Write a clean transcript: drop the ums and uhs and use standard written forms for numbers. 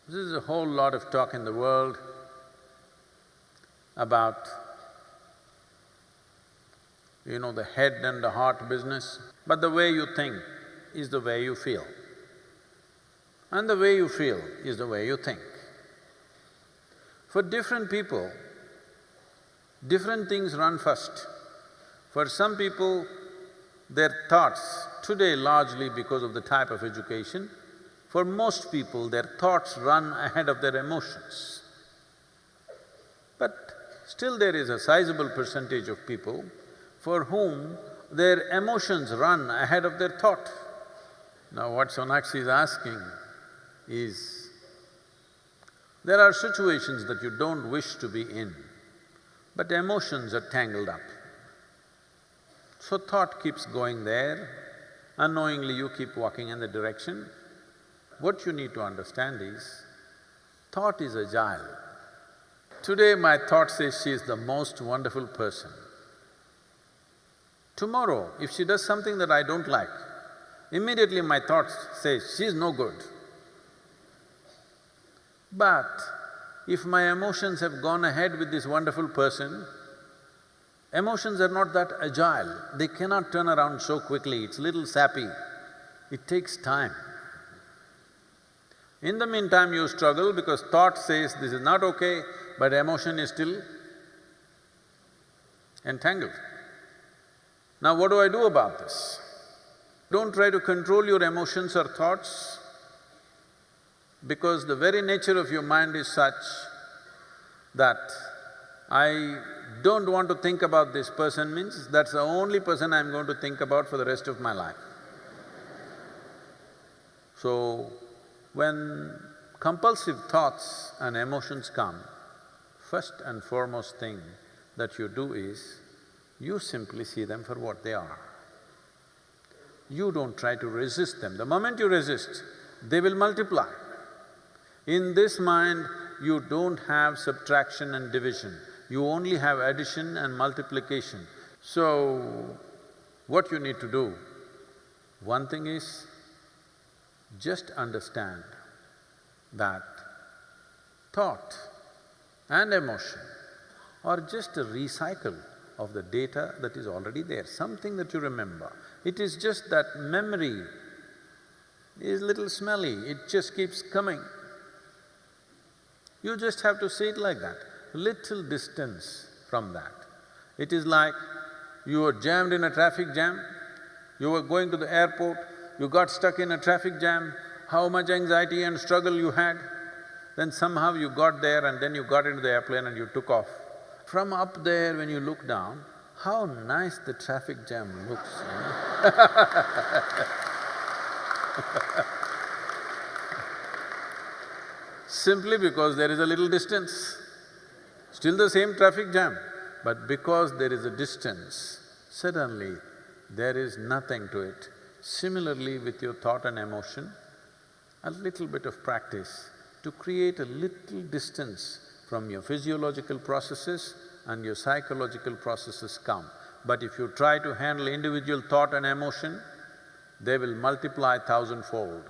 This is a whole lot of talk in the world about, the head and the heart business. But the way you think is the way you feel, and the way you feel is the way you think. For different people, different things run first. For some people, their thoughts, today largely because of the type of education, for most people their thoughts run ahead of their emotions. But still there is a sizable percentage of people for whom their emotions run ahead of their thought. Now what Sonakshi is asking is, there are situations that you don't wish to be in, but emotions are tangled up. So thought keeps going there, unknowingly you keep walking in the direction. What you need to understand is, thought is agile. Today my thought says she is the most wonderful person. Tomorrow, if she does something that I don't like, immediately my thought says, she is no good. But if my emotions have gone ahead with this wonderful person, emotions are not that agile, they cannot turn around so quickly, it's little sappy, it takes time. In the meantime, you struggle because thought says this is not okay, but emotion is still entangled. Now what do I do about this? Don't try to control your emotions or thoughts, because the very nature of your mind is such that I don't want to think about this person means that's the only person I'm going to think about for the rest of my life. So, when compulsive thoughts and emotions come, first and foremost thing that you do is, you simply see them for what they are. You don't try to resist them. The moment you resist, they will multiply. In this mind, you don't have subtraction and division, you only have addition and multiplication. So, what you need to do, one thing is, just understand that thought and emotion are just a recycle of the data that is already there, something that you remember. It is just that memory is little smelly, it just keeps coming. You just have to see it like that, little distance from that. It is like you were jammed in a traffic jam, you were going to the airport, you got stuck in a traffic jam, how much anxiety and struggle you had. Then somehow you got there and then you got into the airplane and you took off. From up there when you look down, how nice the traffic jam looks, Simply because there is a little distance. Still the same traffic jam, but because there is a distance, suddenly there is nothing to it. Similarly with your thought and emotion, a little bit of practice to create a little distance from your physiological processes and your psychological processes come. But if you try to handle individual thought and emotion, they will multiply thousandfold.